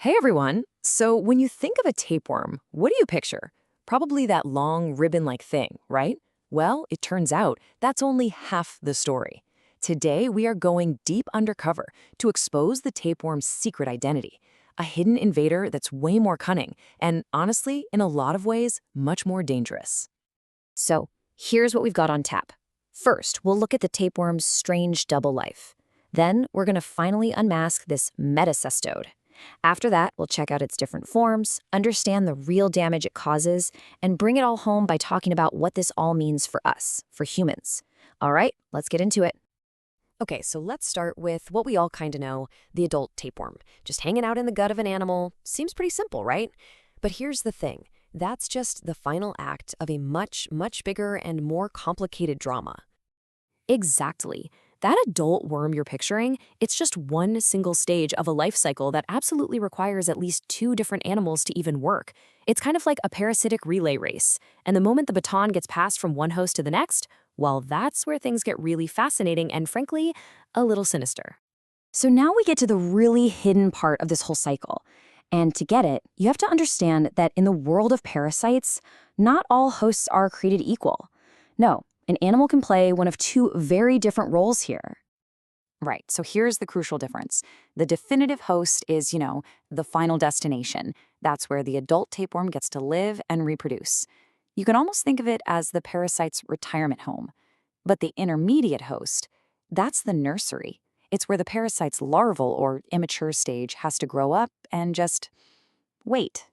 Hey everyone! So, when you think of a tapeworm, what do you picture? Probably that long ribbon-like thing, right? Well, it turns out that's only half the story. Today, we are going deep undercover to expose the tapeworm's secret identity, a hidden invader that's way more cunning and, honestly, in a lot of ways, much more dangerous. So, here's what we've got on tap. First, we'll look at the tapeworm's strange double life. Then, we're going to finally unmask this metacestode. After that, we'll check out its different forms, understand the real damage it causes, and bring it all home by talking about what this all means for us, for humans. All right, let's get into it. Okay, so let's start with what we all kind of know, the adult tapeworm. Just hanging out in the gut of an animal. Seems pretty simple, right? But here's the thing. That's just the final act of a much, much bigger and more complicated drama. Exactly. That adult worm you're picturing, it's just one single stage of a life cycle that absolutely requires at least two different animals to even work. It's kind of like a parasitic relay race. And the moment the baton gets passed from one host to the next, well, that's where things get really fascinating and, frankly, a little sinister. So now we get to the really hidden part of this whole cycle. And to get it, you have to understand that in the world of parasites, not all hosts are created equal. No, an animal can play one of two very different roles here. Right, so here's the crucial difference. The definitive host is, the final destination. That's where the adult tapeworm gets to live and reproduce. You can almost think of it as the parasite's retirement home. But the intermediate host, that's the nursery. It's where the parasite's larval or immature stage has to grow up and just wait.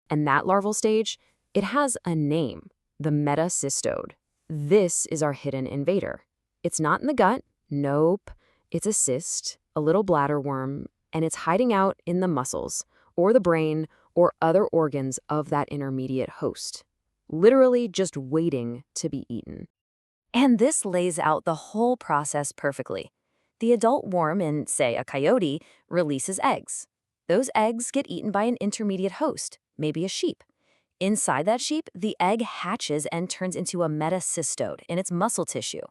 And that larval stage, it has a name, the metacestode. This is our hidden invader. It's not in the gut, nope. It's a cyst, a little bladder worm, and it's hiding out in the muscles, or the brain, or other organs of that intermediate host. Literally just waiting to be eaten. And this lays out the whole process perfectly. The adult worm in, say, a coyote releases eggs. Those eggs get eaten by an intermediate host, maybe a sheep. Inside that sheep, the egg hatches and turns into a metacestode in its muscle tissue.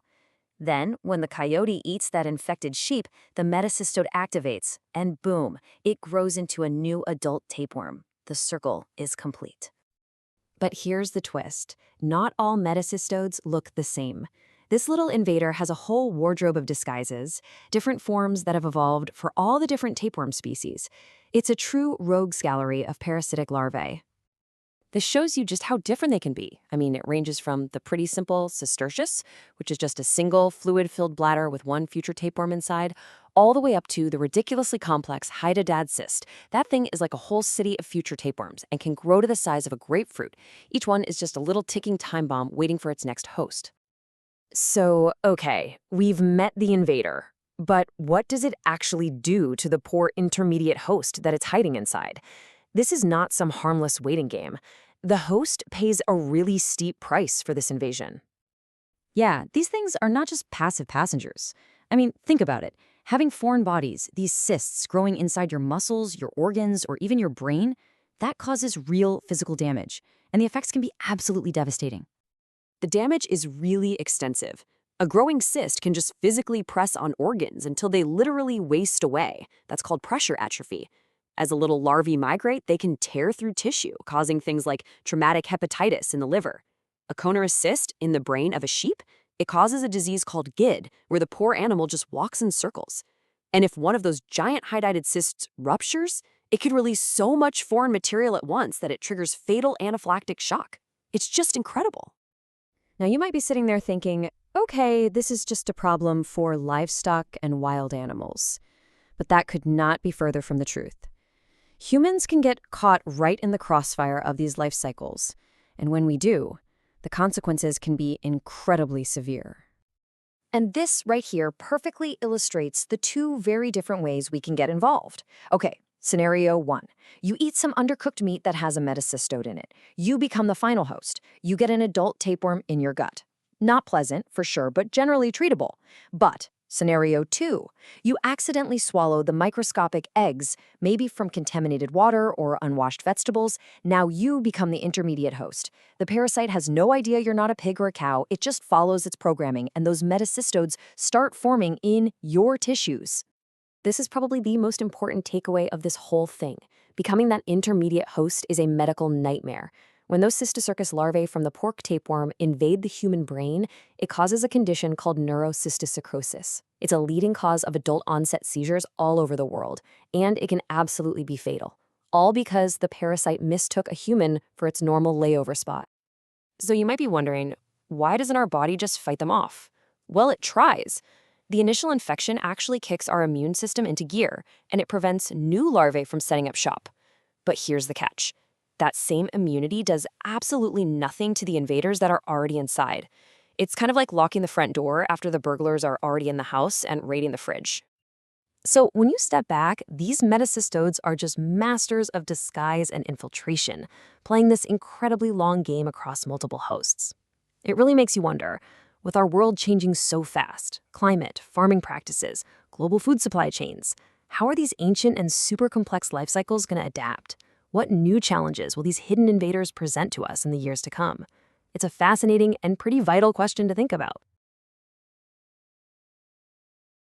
Then, when the coyote eats that infected sheep, the metacestode activates, and boom, it grows into a new adult tapeworm. The circle is complete. But here's the twist. Not all metacestodes look the same. This little invader has a whole wardrobe of disguises, different forms that have evolved for all the different tapeworm species. It's a true rogues gallery of parasitic larvae. This shows you just how different they can be. I mean, it ranges from the pretty simple cistercious, which is just a single fluid-filled bladder with one future tapeworm inside, all the way up to the ridiculously complex hydadad cyst. That thing is like a whole city of future tapeworms and can grow to the size of a grapefruit. Each one is just a little ticking time bomb waiting for its next host. So, okay, we've met the invader. But what does it actually do to the poor intermediate host that it's hiding inside? This is not some harmless waiting game. The host pays a really steep price for this invasion. Yeah, these things are not just passive passengers. I mean, think about it. Having foreign bodies, these cysts growing inside your muscles, your organs, or even your brain, that causes real physical damage, and the effects can be absolutely devastating. The damage is really extensive. A growing cyst can just physically press on organs until they literally waste away. That's called pressure atrophy. As the little larvae migrate, they can tear through tissue, causing things like traumatic hepatitis in the liver. A conorrhous cyst in the brain of a sheep, it causes a disease called GID, where the poor animal just walks in circles. And if one of those giant hydatid cysts ruptures, it could release so much foreign material at once that it triggers fatal anaphylactic shock. It's just incredible. Now, you might be sitting there thinking, okay, this is just a problem for livestock and wild animals. But that could not be further from the truth. Humans can get caught right in the crossfire of these life cycles, and when we do, the consequences can be incredibly severe. And this right here perfectly illustrates the two very different ways we can get involved. Okay, scenario 1. You eat some undercooked meat that has a metacestode in it. You become the final host. You get an adult tapeworm in your gut. Not pleasant, for sure, but generally treatable. But scenario 2, you accidentally swallow the microscopic eggs, maybe from contaminated water or unwashed vegetables. Now you become the intermediate host. The parasite has no idea you're not a pig or a cow. It just follows its programming, and those metacestodes start forming in your tissues. This is probably the most important takeaway of this whole thing. Becoming that intermediate host is a medical nightmare. When those cysticercus larvae from the pork tapeworm invade the human brain, it causes a condition called neurocysticrosis. It's a leading cause of adult-onset seizures all over the world, and it can absolutely be fatal. All because the parasite mistook a human for its normal layover spot. So you might be wondering, why doesn't our body just fight them off? Well, it tries. The initial infection actually kicks our immune system into gear, and it prevents new larvae from setting up shop. But here's the catch. That same immunity does absolutely nothing to the invaders that are already inside. It's kind of like locking the front door after the burglars are already in the house and raiding the fridge. So when you step back, these Metacestodes are just masters of disguise and infiltration, playing this incredibly long game across multiple hosts. It really makes you wonder, with our world changing so fast, climate, farming practices, global food supply chains, how are these ancient and super complex life cycles going to adapt? What new challenges will these hidden invaders present to us in the years to come? It's a fascinating and pretty vital question to think about.